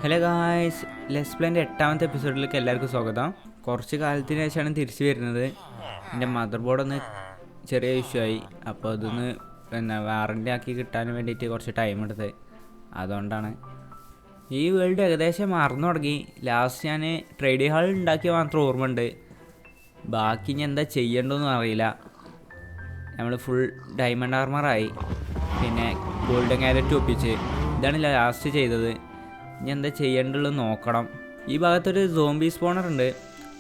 Hello guys, let's പ്ലേൻ്റെ 8ാമത്തെ എപ്പിസോഡിലേക്ക് എല്ലാവർക്കും സ്വാഗതം. കുറച്ച് കാലത്തിന് ശേഷമാണ് തിരിച്ചു വരുന്നത്. എൻ്റെ മദർ ബോർഡൊന്ന് ചെറിയ ഇഷ്യൂ ആയി. അപ്പോൾ അതൊന്ന് വാറണ്ടി ആക്കി കിട്ടാൻ വേണ്ടിയിട്ട് കുറച്ച് ടൈം എടുത്ത്. അതുകൊണ്ടാണ് ഈ വേൾഡ് ഏകദേശം മറന്നു തുടങ്ങി. ലാസ്റ്റ് ഞാൻ ട്രേഡ് ഹാൾ ഉണ്ടാക്കിയ മാത്രം ഓർമ്മയുണ്ട്. ബാക്കി ഇനി എന്താ ചെയ്യേണ്ടതെന്ന് അറിയില്ല. നമ്മൾ ഫുൾ ഡയമണ്ട് ആർമറായി, പിന്നെ ഗോൾഡൻ ക്യാരറ്റ് ഒപ്പിച്ച്. ഇതാണ് ലാസ്റ്റ് ചെയ്തത്. ഇനി എന്താ ചെയ്യേണ്ടതെന്ന് നോക്കണം. ഈ ഭാഗത്തൊരു സോംബി സ്പോണർ ഉണ്ട്.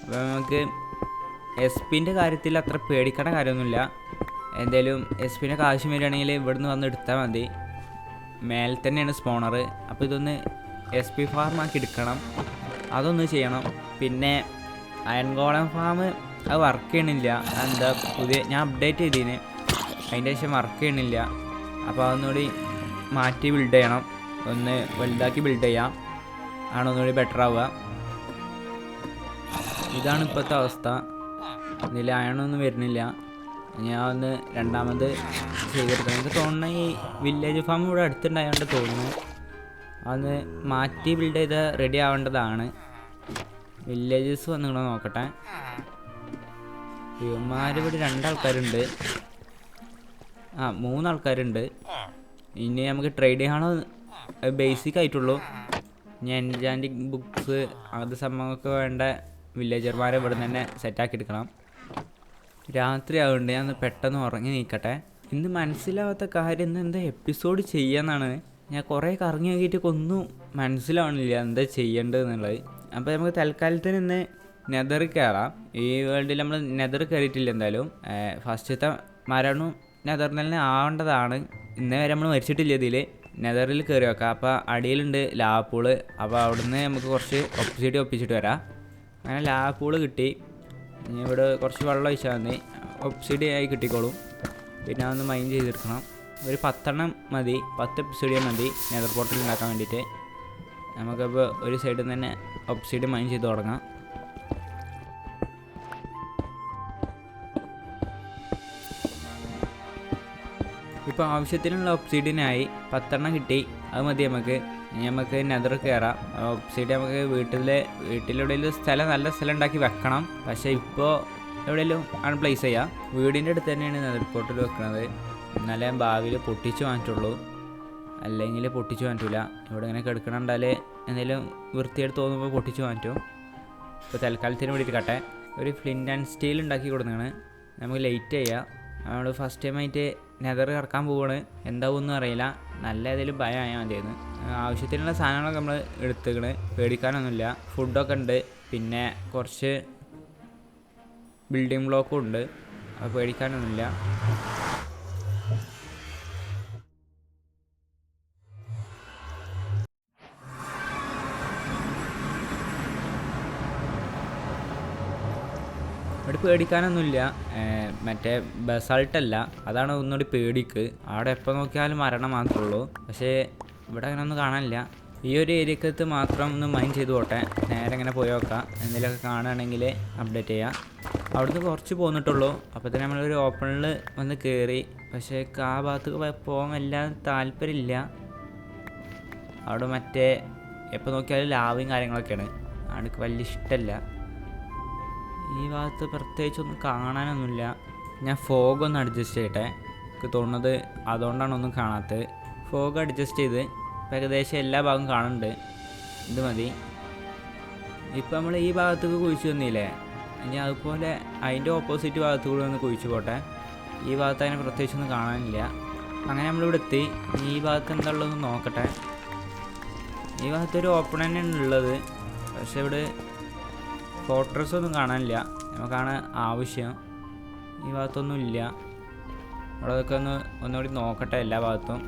അപ്പോൾ നമുക്ക് എസ് പിൻ്റെ കാര്യത്തിൽ അത്ര പേടിക്കേണ്ട കാര്യമൊന്നുമില്ല. എന്തായാലും എസ് പിൻ്റെ ആവശ്യം വരികയാണെങ്കിൽ ഇവിടുന്ന് വന്ന് എടുത്താൽ മതി. മേലെ തന്നെയാണ് സ്പോണർ. അപ്പോൾ ഇതൊന്ന് എസ് പി ഫാർമാക്കി എടുക്കണം, അതൊന്ന് ചെയ്യണം. പിന്നെ അയൺ ഗോളം ഫാം അത് വർക്ക് ചെയ്യണില്ല. എന്താ ഞാൻ അപ്ഡേറ്റ് ചെയ്തതിന് അതിൻ്റെ ശേഷം വർക്ക് ചെയ്യണില്ല. അപ്പോൾ അതൊന്നുകൂടി മാറ്റി ബിൽഡ് ചെയ്യണം, ഒന്ന് വലുതാക്കി ബിൽഡ് ചെയ്യാം, ആണ് ഒന്നുകൂടി ബെറ്റർ ആവുക. ഇതാണ് ഇപ്പോഴത്തെ അവസ്ഥ. ഇതിൽ അയണൊന്നും വരുന്നില്ല. ഞാൻ ഒന്ന് രണ്ടാമത് ചെയ്തെടുക്കണം. എനിക്ക് തോന്നുന്നു ഈ വില്ലേജ് ഫാം ഇവിടെ അടുത്തുണ്ടായതുകൊണ്ട് തോന്നുന്നു അതൊന്ന് മാറ്റി ബിൽഡ് ചെയ്ത് റെഡി ആവേണ്ടതാണ്. വില്ലേജസ് വന്നിങ്ങനെ നോക്കട്ടെ. ഇവന്മാരിവിടെ 2 ആൾക്കാരുണ്ട്, 3 ആൾക്കാരുണ്ട്. ഇനി നമുക്ക് ട്രേഡ് ചെയ്യാനോ ബേസിക് ആയിട്ടുള്ളൂ. ഞാൻ എൻചാൻറ്റിങ് ബുക്സ് അത് സംഭവമൊക്കെ വേണ്ട വില്ലേജർമാരെ ഇവിടെ നിന്ന് തന്നെ സെറ്റാക്കി എടുക്കണം. രാത്രി ആവുന്നുണ്ട്, ഞാൻ പെട്ടെന്ന് ഉറങ്ങി നീക്കട്ടെ. ഇന്ന് മനസ്സിലാവാത്ത കാര്യം ഇന്ന് എന്താ എപ്പിസോഡ് ചെയ്യാന്നാണ്. ഞാൻ കുറേ കറങ്ങി നോക്കിയിട്ട് ഒന്നും മനസ്സിലാവണില്ല എന്താ ചെയ്യേണ്ടതെന്നുള്ളത്. അപ്പോൾ നമുക്ക് തൽക്കാലത്തിന് ഇന്ന് നെതർ കയറാം. ഈ വേൾഡിൽ നമ്മൾ നെതർ കയറിയിട്ടില്ല. എന്തായാലും ഫസ്റ്റത്തെ മരണവും നെതറിൽ തന്നെ ആവേണ്ടതാണ്. ഇന്നേ വരെ നമ്മൾ മരിച്ചിട്ടില്ല. ഇതിൽ നെതറിൽ കയറി വെക്കാം. അപ്പോൾ അടിയിലുണ്ട് ലാവ് പൂള്. അപ്പോൾ അവിടുന്ന് നമുക്ക് കുറച്ച് ഒപ്പിച്ചിട്ട് ഒപ്പിച്ചിട്ട് വരാം. അങ്ങനെ ലാവ് പൂള് കിട്ടി. ഇനി ഇവിടെ കുറച്ച് വെള്ളം ഒഴിച്ചാൽ മതി, ഒബ്സിഡിയൻ ആയി കിട്ടിക്കോളും. പിന്നെ അതൊന്ന് മൈൻ ചെയ്തെടുക്കണം. ഒരു 10 മതി, 10 ഒബ്സിഡിയൻ മതി നെതർ പോർട്ടൽ ഉണ്ടാക്കാൻ വേണ്ടിയിട്ട്. നമുക്കപ്പോൾ ഒരു സൈഡിൽ നിന്ന് തന്നെ ഒബ്സിഡിയൻ മൈൻ ചെയ്ത് തുടങ്ങാം. ഇപ്പോൾ ആവശ്യത്തിനുള്ള ഒബ്സിഡിയനായി 10 കിട്ടി. അത് മതി നമുക്ക് നെതർ കയറാം. ഒബ്സിഡിയൻ നമുക്ക് വീട്ടിലെവിടെയെങ്കിലും നല്ല സ്ഥലം ഉണ്ടാക്കി വെക്കണം. പക്ഷേ ഇപ്പോൾ എവിടെയെങ്കിലും ആണ് പ്ലേസ് ചെയ്യുക. വീടിൻ്റെ അടുത്ത് തന്നെയാണ് നെതർ പോർട്ടൽ വെക്കുന്നത്. എന്നാലേ ഭാവിയിൽ പൊട്ടിച്ചു മാറ്റുള്ളൂ, അല്ലെങ്കിൽ പൊട്ടിച്ചു മാറ്റില്ല. ഇവിടെ ഇങ്ങനെ കിടക്കണുണ്ടാൽ എന്തെങ്കിലും വൃത്തിയായിട്ട് തോന്നുമ്പോൾ പൊട്ടിച്ചു മാറ്റും. ഇപ്പോൾ തൽക്കാലത്തിന് വേണ്ടിയിട്ട് ഒരു ഫ്ലിൻ്റ് ആൻഡ് സ്റ്റീൽ ഉണ്ടാക്കി കൊടുക്കുകയാണ്. നമുക്ക് ലൈറ്റ് ചെയ്യാം. നമ്മൾ ഫസ്റ്റ് ടൈമായിട്ട് നെതർ കറക്കാൻ പോവുകയാണ്. എന്താവുമെന്നും അറിയില്ല. നല്ല ഏതെങ്കിലും ഭയമായാൽ മതിയായിരുന്നു. ആവശ്യത്തിനുള്ള സാധനങ്ങളൊക്കെ നമ്മൾ എടുത്തുക്കണ്, പേടിക്കാനൊന്നുമില്ല. ഫുഡൊക്കെ ഉണ്ട്, പിന്നെ കുറച്ച് ബിൽഡിംഗ് ബ്ലോക്കും ഉണ്ട്. അത് പേടിക്കാനൊന്നുമില്ല. ഇവിടെ പേടിക്കാനൊന്നുമില്ല. മറ്റേ ബസാൾട്ടല്ല, അതാണ് ഒന്നുകൂടി പേടിക്ക്. അവിടെ എപ്പോൾ നോക്കിയാലും മരണം മാത്രമേ ഉള്ളൂ. പക്ഷേ ഇവിടെ അങ്ങനെ ഒന്നും കാണാനില്ല. ഈ ഒരു ഏരിയക്കകത്ത് മാത്രം ഒന്ന് മൈൻഡ് ചെയ്ത് പോട്ടെ. നേരെ ഇങ്ങനെ പോയി നോക്കാം. എന്തെങ്കിലുമൊക്കെ കാണുകയാണെങ്കിൽ അപ്ഡേറ്റ് ചെയ്യാം. അവിടുന്ന് കുറച്ച് പോന്നിട്ടുള്ളൂ. അപ്പോൾ തന്നെ നമ്മളൊരു ഓപ്പണിൽ വന്ന് കയറി. പക്ഷേ ആ ഭാഗത്ത് പോകാൻ വല്ലാതെ താല്പര്യമില്ല. അവിടെ മറ്റേ എപ്പോൾ നോക്കിയാലും ലാവയും കാര്യങ്ങളൊക്കെയാണ്. എനിക്ക് വലിയ ഇഷ്ടമല്ല. ഈ ഭാഗത്ത് പ്രത്യേകിച്ചൊന്നും കാണാനൊന്നുമില്ല. ഞാൻ ഫോഗ് ഒന്ന് അഡ്ജസ്റ്റ് ചെയ്യട്ടെ. എനിക്ക് തോന്നുന്നത് അതുകൊണ്ടാണ് ഒന്നും കാണാത്തത്. ഫോഗ് അഡ്ജസ്റ്റ് ചെയ്ത് ഇപ്പോൾ ഏകദേശം എല്ലാ ഭാഗവും കാണുന്നുണ്ട്. ഇത് മതി. ഇപ്പം നമ്മൾ ഈ ഭാഗത്തേക്ക് കുഴിച്ചു വന്നില്ലേ, ഇനി അതുപോലെ അതിൻ്റെ ഓപ്പോസിറ്റ് ഭാഗത്ത് കൂടെ ഒന്ന് കുഴിച്ചു പോട്ടെ. ഈ ഭാഗത്ത് അതിനെ പ്രത്യേകിച്ചൊന്നും കാണാനില്ല. അങ്ങനെ നമ്മളിവിടെ എത്തി. ഈ ഭാഗത്ത് എന്താ ഉള്ളതെന്ന് നോക്കട്ടെ. ഈ ഭാഗത്തൊരു ഓപ്പൺ തന്നെയാണ് ഉള്ളത്. പക്ഷെ ഇവിടെ ഫോർട്രസ് ഒന്നും കാണാനില്ല. നമുക്കാണ് ആവശ്യം. ഈ ഭാഗത്തൊന്നും ഇല്ല. അവിടെയൊക്കെ ഒന്നുകൂടി നോക്കട്ടെ എല്ലാ ഭാഗത്തും.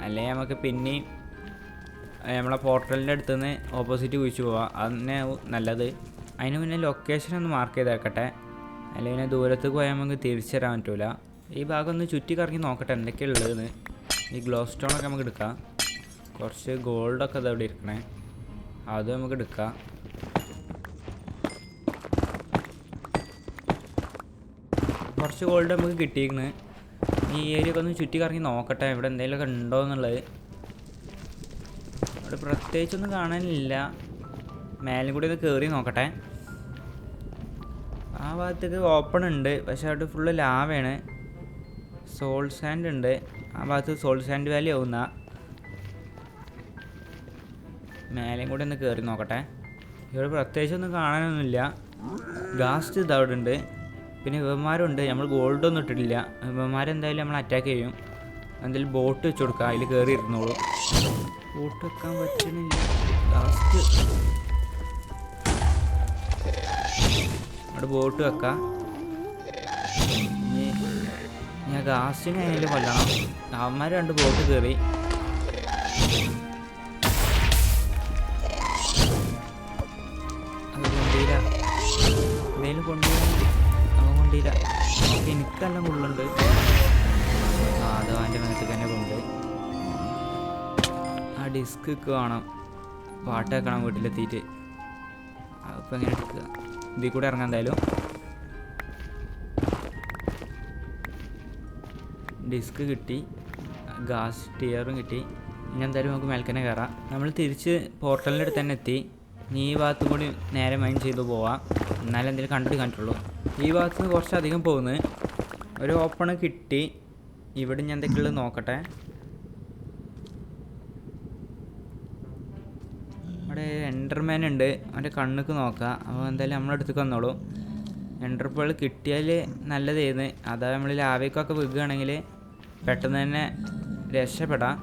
അല്ലെങ്കിൽ നമുക്ക് പിന്നെയും നമ്മളെ പോർട്ടലിൻ്റെ അടുത്ത് നിന്ന് ഓപ്പോസിറ്റ് കുഴിച്ച് പോവാം. അത് തന്നെ നല്ലത്. അതിന് മുന്നേ ലൊക്കേഷൻ ഒന്ന് മാർക്ക് ചെയ്തേക്കട്ടെ. അല്ലെങ്കിൽ പിന്നെ ദൂരത്തേക്ക് പോയാൽ നമുക്ക് തിരിച്ചു തരാൻ പറ്റില്ല. ഈ ഭാഗം ഒന്ന് ചുറ്റി കറങ്ങി നോക്കട്ടെ എന്തൊക്കെയാണ് ഉള്ളതെന്ന്. ഈ ഗ്ലോ സ്റ്റോണൊക്കെ നമുക്ക് എടുക്കാം. കുറച്ച് ഗോൾഡൊക്കെ ഇതവിടെ ഇരിക്കണേ, അത് നമുക്ക് എടുക്കാം. കുറച്ച് ഗോൾഡ് നമുക്ക് കിട്ടിയിരിക്കണ്. ഈ ഏരിയ ഒക്കെ ഒന്ന് ചുറ്റി കറങ്ങി നോക്കട്ടെ ഇവിടെ എന്തെങ്കിലുമൊക്കെ ഉണ്ടോ എന്നുള്ളത്. അവിടെ പ്രത്യേകിച്ചൊന്നും കാണാനില്ല. മേലും കൂടി ഒന്ന് കയറി നോക്കട്ടെ. ആ ഭാഗത്തേക്ക് ഓപ്പൺ ഉണ്ട്, പക്ഷെ അവിടെ ഫുള്ള് ലാവയാണ്. സോൾ സാൻഡ് ഉണ്ട്. ആ ഭാഗത്ത് സോൾ സാൻഡ് വാലി ആവുന്ന. മേലെയും കൂടി ഒന്ന് കയറി നോക്കട്ടെ. ഇവിടെ പ്രത്യേകിച്ചൊന്നും കാണാനൊന്നുമില്ല. ഗാസ്റ്റ് ഇത് അവിടെ ഉണ്ട്. പിന്നെ ഇവന്മാരുണ്ട്. നമ്മൾ ഗോൾഡൊന്നും ഇട്ടിട്ടില്ല. ഇവന്മാരെന്തായാലും നമ്മൾ അറ്റാക്ക് ചെയ്യും. എന്തായാലും ബോട്ട് വെച്ച് കൊടുക്കുക, അതിൽ കയറി ഇരുന്നോളൂ. ബോട്ട് വെക്കാൻ പറ്റണില്ല. ഗാസ്റ്റ് അവിടെ ബോട്ട് വെക്കാം. ഞാൻ ഗാസ്റ്റിനെ അതിൽ കൊല്ലണം. അവന്മാർ 2 ബോട്ട് കയറി. അത് കൊണ്ടില്ല. എന്തെങ്കിലും കൊണ്ടുപോയി അവൻ കൊണ്ടില്ല. എനിക്കെല്ലാം ഉള്ളുണ്ട്. അത് അവൻ്റെ മനസ്സിൽ തന്നെ കൊണ്ട്. ആ ഡിസ്ക് വേണം, പാട്ട് വെക്കണം വീട്ടിലെത്തിയിട്ട്. അപ്പം എങ്ങനെ എടുക്കുക? ഇതിൽ കൂടെ ഇറങ്ങാം. എന്തായാലും ഡിസ്ക് കിട്ടി, ഗാസ് ടിയറും കിട്ടി. ഇനി എന്തായാലും നമുക്ക് മേൽക്കന്നെ കയറാം. നമ്മൾ തിരിച്ച് പോർട്ടലിൻ്റെ അടുത്ത് തന്നെ എത്തി. ഇനി ഈ ഭാഗത്തും കൂടി നേരെ മൈൻ ചെയ്ത് പോവാം. എന്നാലും എന്തെങ്കിലും കണ്ടുപിടിക്കാനുള്ളൂ. ഈ ഭാഗത്ത് നിന്ന് കുറച്ചധികം പോകുന്നത്. ഒരു ഓപ്പൺ കിട്ടി. ഇവിടെ ഞാൻ എന്തൊക്കെയുള്ളത് നോക്കട്ടെ. അവിടെ എൻ്റർമാൻ ഉണ്ട്. അവൻ്റെ കണ്ണുക്ക് നോക്കാം. അപ്പോൾ എന്തായാലും നമ്മളടുത്തേക്ക് വന്നോളൂ. എൻ്റർപേൾ കിട്ടിയാൽ നല്ലതായിരുന്നു. അതാ നമ്മൾ ലാവേക്കൊക്കെ വീഴുകയാണെങ്കിൽ പെട്ടെന്ന് തന്നെ രക്ഷപ്പെടാം.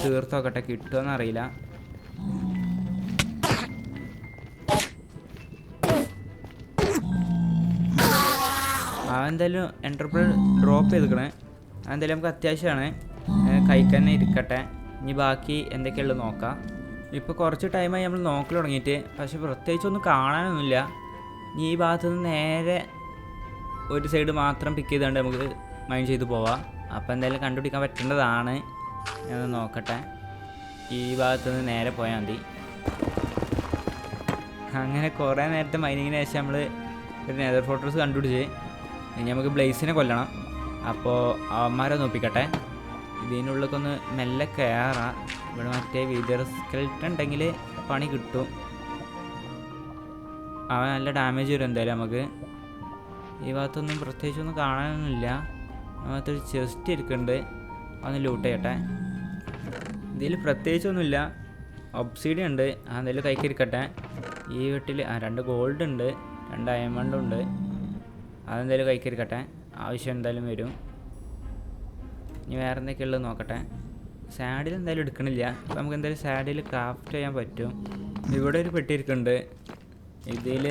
തീർത്ത് നോക്കട്ടെ, കിട്ടുമോയെന്നറിയില്ല. അതെന്തായാലും എൻ്റർപേൾ ഡ്രോപ്പ് ചെയ്തിക്കണേ. അതെന്തായാലും നമുക്ക് അത്യാവശ്യമാണ്. കൈക്ക് തന്നെ ഇരിക്കട്ടെ. ഇനി ബാക്കി എന്തൊക്കെയുള്ളത് നോക്കാം. ഇപ്പോൾ കുറച്ച് ടൈമായി നമ്മൾ നോക്കി തുടങ്ങിയിട്ട്, പക്ഷെ പ്രത്യേകിച്ചൊന്നും കാണാനൊന്നുമില്ല. ഇനി ഈ ഭാഗത്തുനിന്ന് നേരെ ഒരു സൈഡ് മാത്രം പിക്ക് ചെയ്തുകൊണ്ട് നമുക്ക് മൈൻ ചെയ്ത് പോവാം. അപ്പോൾ എന്തായാലും കണ്ടുപിടിക്കാൻ പറ്റേണ്ടതാണ്. ഞാൻ നോക്കട്ടെ. ഈ ഭാഗത്തുനിന്ന് നേരെ പോയാൽ മതി. അങ്ങനെ കുറേ നേരത്തെ മൈനിങ്ങിന് ശേഷം നമ്മൾ ഒരു നെതർ ഫോർട്രസ് കണ്ടുപിടിച്ച്. ഇനി നമുക്ക് ബ്ലേസിനെ കൊല്ലണം. അപ്പോൾ അവന്മാരെ നോപ്പിക്കട്ടെ. ഇതിനുള്ളിലൊക്കെ മെല്ലെ കയറാം. ഇവിടെ മറ്റേ വിതർ സ്കെൽട്ടൺ ഉണ്ടെങ്കിൽ പണി കിട്ടും. അവൻ നല്ല ഡാമേജ് വരും എന്തായാലും നമുക്ക്. ഈ ഭാഗത്തൊന്നും പ്രത്യേകിച്ചൊന്നും കാണാനൊന്നുമില്ല. അതിനകത്തൊരു ചെസ്റ്റ് ഇരിക്കുന്നുണ്ട്, അതൊന്ന് ലൂട്ട് ചെയ്യട്ടെ. ഇതിൽ പ്രത്യേകിച്ചൊന്നുമില്ല. ഒബ്സീഡിയൻ ഉണ്ട്, അതെന്തായാലും കൈക്കിരിക്കട്ടെ. ഈ വീട്ടിൽ 2 ഗോൾഡ് ഉണ്ട്, 2 ഡയമണ്ടും ഉണ്ട്. അതെന്തായാലും കൈക്കിരിക്കട്ടെ, ആവശ്യം എന്തായാലും വരും. ഇനി വേറെ എന്തൊക്കെയുള്ളത് നോക്കട്ടെ. സാഡിൽ എന്തായാലും എടുക്കണില്ല. അപ്പോൾ നമുക്ക് എന്തായാലും സാഡിൽ ക്രാഫ്റ്റ് ചെയ്യാൻ പറ്റും. ഇവിടെ ഒരു പെട്ടി ഇരിക്കുന്നുണ്ട്. ഇതിൽ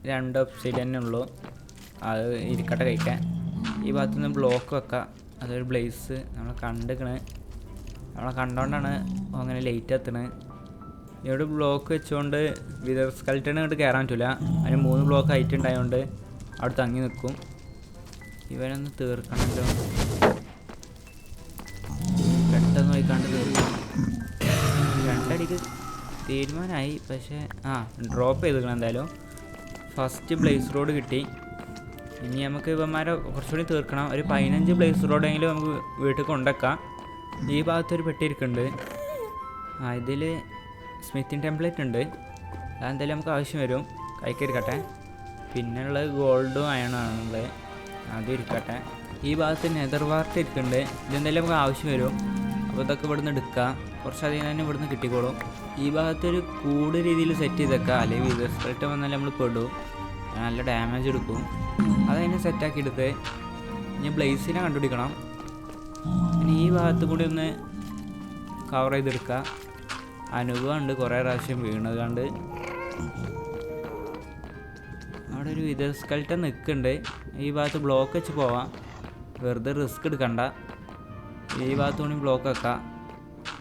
2 ഒബ്സിഡിയൻ ഉള്ളൂ. അത് ഇരിക്കട്ടെ കഴിക്കാൻ. ഈ ഭാഗത്തുനിന്ന് ബ്ലോക്ക് വെക്കാം. അതൊരു ബ്ലേസ് നമ്മളെ നമ്മളെ കണ്ടുകൊണ്ടാണ് അങ്ങനെ ലേറ്റ് എത്തണത്. ഇവിടെ ബ്ലോക്ക് വെച്ചുകൊണ്ട് വിതർ സ്കെൽട്ടൺ ഇങ്ങോട്ട് കയറാൻ പറ്റില്ല. അതിന് 3 ബ്ലോക്ക് ഹൈറ്റ് ഉണ്ടായതുകൊണ്ട് അവിടെ തങ്ങി നിൽക്കും. ഇവനൊന്ന് തീർക്കണമല്ലോ, പെട്ടെന്ന് പോയിക്കാണ്ട് തീർക്കും. 2 അടിക്ക് തീരുമാനമായി. പക്ഷേ ഡ്രോപ്പ് ചെയ്തിരിക്കണം. എന്തായാലും ഫസ്റ്റ് ബ്ലേസ് റോഡ് കിട്ടി. ഇനി നമുക്ക് ഇവന്മാരെ കുറച്ചുകൂടി തീർക്കണം. ഒരു 15 ബ്ലേസ് റോഡെങ്കിലും നമുക്ക് വീട്ടിൽ കൊണ്ടുവെക്കാം. ഈ ഭാഗത്തൊരു പെട്ടി ഇരിക്കുന്നുണ്ട്. ഇതിൽ സ്മിത്തിൻ ടെംപ്ലേറ്റ് ഉണ്ട്. അതെന്തായാലും നമുക്ക് ആവശ്യം വരും. കൈക്കരിക്കട്ടെ. പിന്നെ ഉള്ളത് ഗോൾഡും അയണാണുള്ളത്, അതും ഇരിക്കട്ടെ. ഈ ഭാഗത്ത് നെതർ വാർട്ട് ഇരിക്കുന്നുണ്ട്. ഇതെന്തായാലും നമുക്ക് ആവശ്യം വരും. അപ്പോൾ ഇതൊക്കെ ഇവിടുന്ന് എടുക്കാം. കുറച്ചധികം തന്നെ ഇവിടുന്ന് കിട്ടിക്കോളും. ഈ ഭാഗത്തൊരു കൂട് രീതിയിൽ സെറ്റ് ചെയ്തേക്കാം, അല്ലെങ്കിൽ വിതർ സ്കെൽട്ടൺ വന്നാൽ നമ്മൾ പെടും, നല്ല ഡാമേജ് എടുക്കും. അതതിനെ സെറ്റാക്കി എടുത്ത് ഇനി ബ്ലേസിനെ കണ്ടുപിടിക്കണം. ഇനി ഈ ഭാഗത്ത് കൂടി ഒന്ന് കവർ ചെയ്തെടുക്കുക. അനുഭവമുണ്ട് കുറേ പ്രാവശ്യം വീണത് കണ്ട്. അവിടെ ഒരു വിതർ സ്കെൽട്ടൺ നിൽക്കുന്നുണ്ട്. ഈ ഭാഗത്ത് ബ്ലോക്ക് വെച്ച് പോവാം, വെറുതെ റിസ്ക് എടുക്കണ്ട. ഈ ഭാഗത്ത് കൂടി ബ്ലോക്ക് വെക്കാം.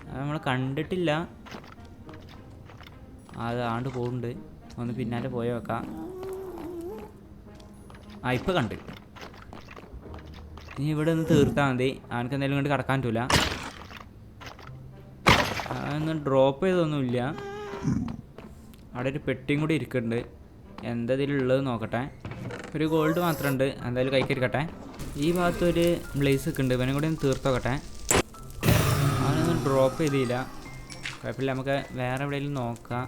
അത് നമ്മൾ കണ്ടിട്ടില്ല, അത് ആണ്ട് പോകുന്നുണ്ട്. ഒന്ന് പിന്നാലെ പോയി വെക്കാം. ഇപ്പം കണ്ട്. ഇനി ഇവിടെ ഒന്ന് തീർത്താൽ മതി. അവനക്ക് എന്തെങ്കിലും കൊണ്ട് കടക്കാൻ പറ്റില്ല. അതൊന്നും ഡ്രോപ്പ് ചെയ്തൊന്നുമില്ല. അവിടെ ഒരു പെട്ടിയും കൂടി ഇരിക്കുന്നുണ്ട്. എന്താ ഇതിലുള്ളത് നോക്കട്ടെ. ഒരു ഗോൾഡ് മാത്രമുണ്ട്, എന്തായാലും കൈക്കരിക്കട്ടെ. ഈ ഭാഗത്തൊരു ബ്ലേസ് ഒക്കെ ഉണ്ട്, ഇവനും കൂടി ഒന്ന് തീർത്തോക്കട്ടെ. അവനൊന്ന് ഒന്നും ഡ്രോപ്പ് ചെയ്തില്ല. കുഴപ്പമില്ല, നമുക്ക് വേറെ എവിടെയെങ്കിലും നോക്കാം.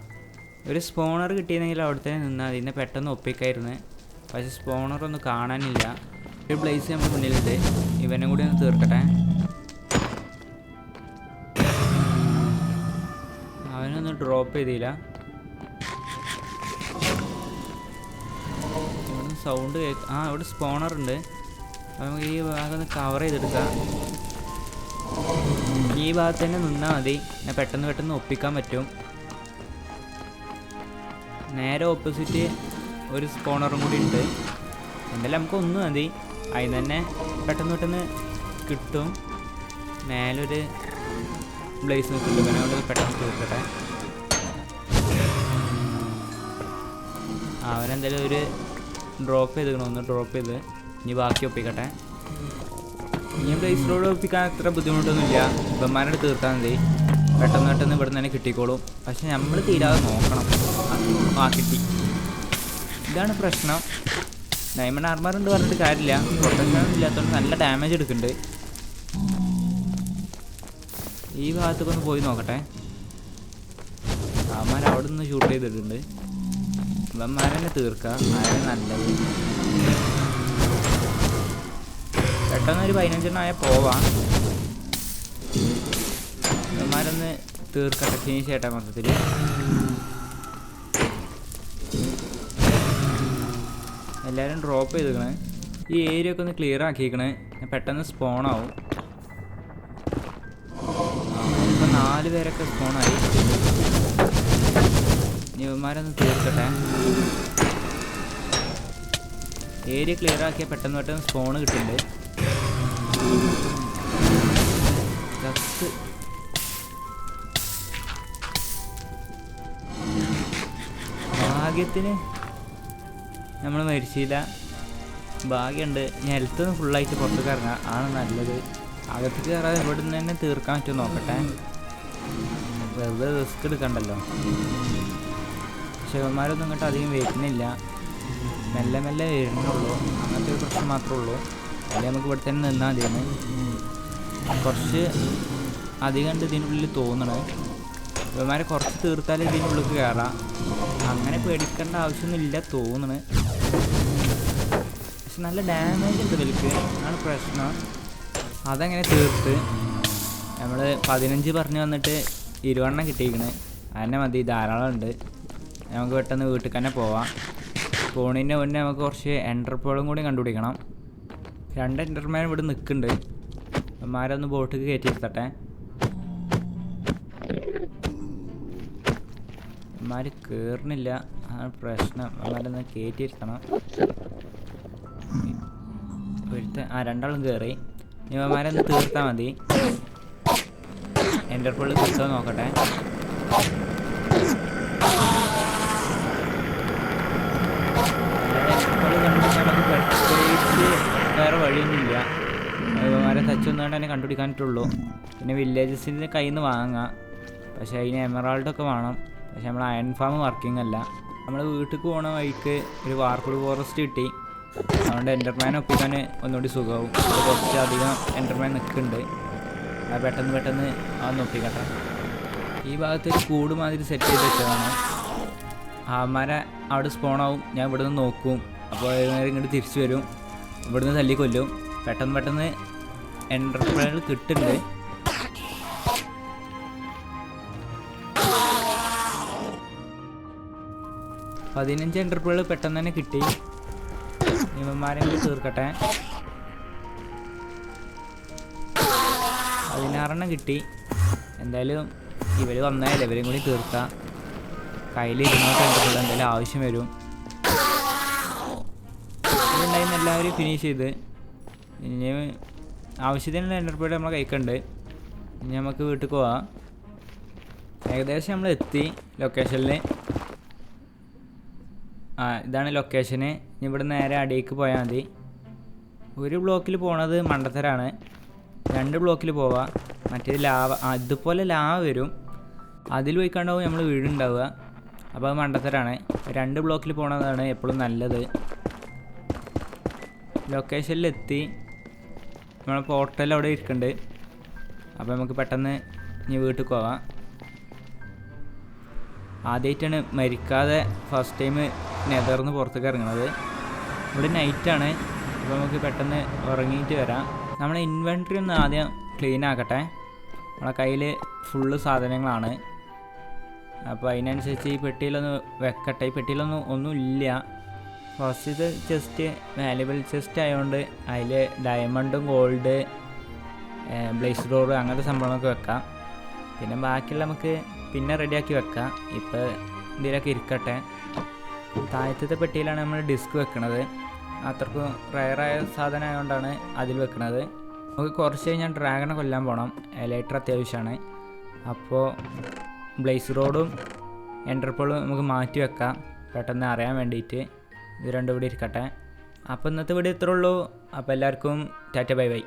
ഒരു സ്പോണർ കിട്ടിയിരുന്നെങ്കിൽ അവിടെ തന്നെ നിന്നാൽ ഇതിനെ പെട്ടെന്ന് ഒപ്പിക്കായിരുന്നു. പക്ഷേ സ്പോണറൊന്നും കാണാനില്ല. ഒരു ബ്ലേസ് നമ്മുടെ മുന്നിലുണ്ട്, ഇവനും കൂടി ഒന്ന് തീർക്കട്ടെ. അവനൊന്നും ഡ്രോപ്പ് ചെയ്തില്ല. ഇവിടെ സൗണ്ട് ഇവിടെ സ്പോണർ ഉണ്ട്. നമുക്ക് ഈ ഭാഗം ഒന്ന് കവർ ചെയ്തെടുക്കാം. ഈ ഭാഗത്ത് തന്നെ നിന്നാൽ മതി, ഞാൻ പെട്ടെന്ന് ഒപ്പിക്കാൻ പറ്റും. നേരെ ഓപ്പോസിറ്റ് ഒരു സ്പോണറും കൂടി ഉണ്ട്. എന്തായാലും നമുക്ക് ഒന്ന് മതി, അതിന് തന്നെ പെട്ടെന്ന് കിട്ടും. മേലൊരു ബ്ലേസ് നിൽക്കുന്നുണ്ട്, പിന്നെ കൊണ്ട് പെട്ടെന്ന് തീർക്കട്ടെ. അവനെന്തായാലും ഒരു ഡ്രോപ്പ് ചെയ്തിരിക്കണം, ഒന്ന് ഡ്രോപ്പ് ചെയ്ത് ഇനി ബാക്കി ഒപ്പിക്കട്ടെ. ഇനി ബ്ലേസിലോട് ഒപ്പിക്കാൻ അത്ര ബുദ്ധിമുട്ടൊന്നുമില്ല, ഇവന്മാരുടെ തീർത്താൽ മതി. പെട്ടെന്ന് ഇവിടെ തന്നെ കിട്ടിക്കോളും. പക്ഷെ നമ്മൾ തീരാതെ നോക്കണം. കിട്ടി. ഇതാണ് പ്രശ്നം. ഡയമണ്ട് ആർമർ ഉണ്ട് പറഞ്ഞിട്ട് കാര്യമില്ല, പ്രൊട്ടക്ഷൻ ഇല്ലാത്തതുകൊണ്ട് നല്ല ഡാമേജ് എടുക്കുന്നുണ്ട്. ഈ ഭാഗത്തൊക്കെ ഒന്ന് പോയി നോക്കട്ടെ. അവന്മാർ അവിടെ നിന്ന് ഷൂട്ട് ചെയ്തിട്ടുണ്ട്. ഇവന്മാരെന്നെ തീർക്കുക, ആരെ നല്ലത്. പെട്ടെന്നൊരു 15 ആയാൽ പോവാം. ഇവന്മാരൊന്ന് തീർക്കട്ടെ, ഫിനിഷ് ചെയ്യട്ടെ മൊത്തത്തിൽ. എല്ലാവരും ഡ്രോപ്പ് ചെയ്തിരിക്കണേ. ഈ ഏരിയ ഒക്കെ ഒന്ന് ക്ലിയർ ആക്കിയിരിക്കണേ, പെട്ടെന്ന് സ്പോണാവും. ഇപ്പം 4 പേരൊക്കെ സ്പോണായി. ഇവന്മാരൊന്ന് തീർക്കട്ടെ. ഏരിയ ക്ലിയർ ആക്കിയാൽ പെട്ടെന്ന് സ്പോണ് കിട്ടുന്നുണ്ട്. ഭാഗ്യത്തിന് നമ്മൾ മരിച്ചില്ല. ഭാഗ്യമുണ്ട്. ഞാൻ ഹെൽത്ത് ഫുള്ളായിട്ട് പുറത്തേക്ക് ഇറങ്ങാം, ആണ് നല്ലത്. അകത്തേക്ക് കയറാതെ ഇവിടെ നിന്ന് തന്നെ തീർക്കാൻ പറ്റുമോ നോക്കട്ടെ. വെറുതെ റിസ്ക് എടുക്കണ്ടല്ലോ. ശിവന്മാരൊന്നും ഇങ്ങോട്ട് അധികം വരുന്നില്ല, മെല്ലെ വരുന്നുള്ളൂ. അങ്ങനത്തെ ഒരു പ്രശ്നം മാത്രമേ ഉള്ളൂ. അല്ലെങ്കിൽ നമുക്ക് ഇവിടെ തന്നെ നിന്നാൽ മതിയാണ്. കുറച്ച് അധികം ഉണ്ട് ഇതിനുള്ളിൽ തോന്നണത്. ഇവന്മാരെ കുറച്ച് തീർത്താൽ ഇതിനുള്ളിൽ കയറാം. അങ്ങനെ പേടിക്കേണ്ട ആവശ്യമൊന്നുമില്ല തോന്നണ്. പക്ഷെ നല്ല ഡാമേജ് ഉണ്ട് ഇവർക്ക്, ആണ് പ്രശ്നം. അതങ്ങനെ തീർത്ത് നമ്മൾ 15 പറഞ്ഞ് വന്നിട്ട് 20 കിട്ടിയിരിക്കണേ. അതിനെ മതി, ധാരാളം ഉണ്ട്. നമുക്ക് പെട്ടെന്ന് വീട്ടിൽ തന്നെ പോവാം. പോണതിൻ്റെ മുന്നേ നമുക്ക് കുറച്ച് എൻ്റർപോളും കൂടി കണ്ടുപിടിക്കണം. 2 എൻ്റർമാൻ ഇവിടെ നിൽക്കുന്നുണ്ട്. അമ്മമാരൊന്ന് ബോട്ടിൽ കയറ്റിയിരുത്തട്ടെ. അമ്മമാർ കയറുന്നില്ല, ആണ് പ്രശ്നം. അമ്മമാരൊന്ന് കയറ്റിയിരുത്തണം. രണ്ടാളും കയറി. ഇവന്മാരൊന്ന് തീർത്താൽ മതി. എൻ്റർപോളിൽ കിട്ടുമോ നോക്കട്ടെ. വേറെ വഴിയൊന്നുമില്ല. ഇവന്മാരെ തച്ചൊന്നുകൊണ്ട് തന്നെ കണ്ടുപിടിക്കാനിട്ടുള്ളൂ. പിന്നെ വില്ലേജസിൻ്റെ കയ്യിൽ നിന്ന് വാങ്ങാം. പക്ഷേ അതിന് എമറാൾഡൊക്കെ വേണം. പക്ഷെ നമ്മൾ അയൺ ഫാം വർക്കിംഗ് അല്ല. നമ്മൾ വീട്ടിൽ പോകണ വഴിക്ക് ഒരു വാർഫുഡ് ഫോറസ്റ്റ് കിട്ടി. അതുകൊണ്ട് എൻ്റർമാൻ ഒപ്പിക്കാൻ ഒന്നുകൂടി സുഖമാവും. അത് കുറച്ചധികം എൻ്റർമാൻ നിൽക്കുന്നുണ്ട്. അത് പെട്ടെന്ന് അതൊന്ന് ഒപ്പിക്കട്ടെ. ഈ ഭാഗത്ത് ഒരു കൂട് മാതിരി സെറ്റ് ചെയ്ത് വെച്ചതാണ്. അവന്മാരെ അവിടെ സ്പോണാവും. ഞാൻ ഇവിടെ നിന്ന് നോക്കും. അപ്പോൾ ഇങ്ങോട്ട് തിരിച്ചു വരും, ഇവിടുന്ന് തല്ലി കൊല്ലും. പെട്ടെന്ന് എൻ്റർപ്രൈനുകൾ കിട്ടുന്നുണ്ട്. പതിനഞ്ച് എൻ്റർപ്രൈനുകൾ പെട്ടെന്ന് തന്നെ കിട്ടി. ഇവന്മാരെ കൂടി തീർക്കട്ടെ. 16 കിട്ടി. എന്തായാലും ഇവർ വന്നാലേ ഇവരും കൂടി തീർക്കാം. കയ്യിൽ 200 എൻ്റർപ്രൈനുകൾ എന്തായാലും ആവശ്യം വരും. ഇതുണ്ടായിരുന്ന എല്ലാവരും ഫിനിഷ് ചെയ്ത്. ഇനി ആവശ്യത്തിനുള്ള എൻ്റർപ്രൈനുകൾ നമ്മളെ കൈക്കുണ്ട്. ഇനി നമുക്ക് വീട്ടിൽ പോവാം. ഏകദേശം നമ്മൾ എത്തി ലൊക്കേഷനിൽ. ഇതാണ് ലൊക്കേഷന്. ഇനി ഇവിടെ നേരെ അടിയിലേക്ക് പോയാൽ മതി. ഒരു ബ്ലോക്കിൽ പോണത് മണ്ടത്തരാണ്. 2 ബ്ലോക്കിൽ പോവാം. മറ്റേത് ലാവ, ഇതുപോലെ ലാവ വരും, അതിൽ പോയി കണ്ടാവും നമ്മൾ വീടുണ്ടാവുക. അപ്പോൾ അത് മണ്ടത്തരാണ്. 2 ബ്ലോക്കിൽ പോണതാണ് എപ്പോഴും നല്ലത്. ലൊക്കേഷനിലെത്തി. നമ്മളെ പോർട്ടൽ അവിടെ ഇരിക്കുന്നുണ്ട്. അപ്പോൾ നമുക്ക് പെട്ടെന്ന് ഇനി വീട്ടിൽ പോവാം. ആദ്യമായിട്ടാണ് മരിക്കാതെ ഫസ്റ്റ് ടൈം നെതർന്ന് പുറത്തേക്ക് ഇറങ്ങുന്നത്. ഇവിടെ നൈറ്റാണ്, അപ്പോൾ നമുക്ക് പെട്ടെന്ന് ഉറങ്ങിയിട്ട് വരാം. നമ്മളെ ഇൻവെൻട്രി ഒന്ന് ആദ്യം ക്ലീൻ ആക്കട്ടെ. നമ്മളെ കയ്യിൽ ഫുള്ള് സാധനങ്ങളാണ്, അപ്പോൾ അതിനനുസരിച്ച് ഈ പെട്ടിയിലൊന്ന് വെക്കട്ടെ. ഈ പെട്ടിയിലൊന്നും ഒന്നുമില്ല. ഫസ്റ്റ് ഇത് ചെസ്റ്റ് വാല്യുബിൾ ചെസ്റ്റ് ആയതുകൊണ്ട് അതിൽ ഡയമണ്ടും ഗോൾഡ് ബ്ലേസ് ഡോർ അങ്ങനത്തെ സംഭവങ്ങളൊക്കെ വെക്കാം. പിന്നെ ബാക്കിയുള്ള നമുക്ക് പിന്നെ റെഡിയാക്കി വെക്കാം. ഇപ്പോൾ ഇതിലൊക്കെ ഇരിക്കട്ടെ. താഴത്തെ പെട്ടിയിലാണ് നമ്മൾ ഡിസ്ക് വെക്കുന്നത്. അത്രക്കും റയറായ സാധനം ആയതുകൊണ്ടാണ് അതിൽ വെക്കുന്നത്. നമുക്ക് കുറച്ച് കഴിഞ്ഞാൽ ഡ്രാഗണെ കൊല്ലാൻ പോകണം. ലൈറ്റർ അത്യാവശ്യമാണ്. അപ്പോൾ ബ്ലേസ് റോഡും എൻഡർപോളും നമുക്ക് മാറ്റി വെക്കാം പെട്ടെന്ന് അറിയാൻ വേണ്ടിയിട്ട്. ഇത് രണ്ടും ഇവിടെ ഇരിക്കട്ടെ. അപ്പോൾ ഇന്നത്തെ വീഡിയോ ഇത്രേ ഉള്ളൂ. അപ്പോൾ എല്ലാവർക്കും ടാറ്റ ബൈ ബൈ.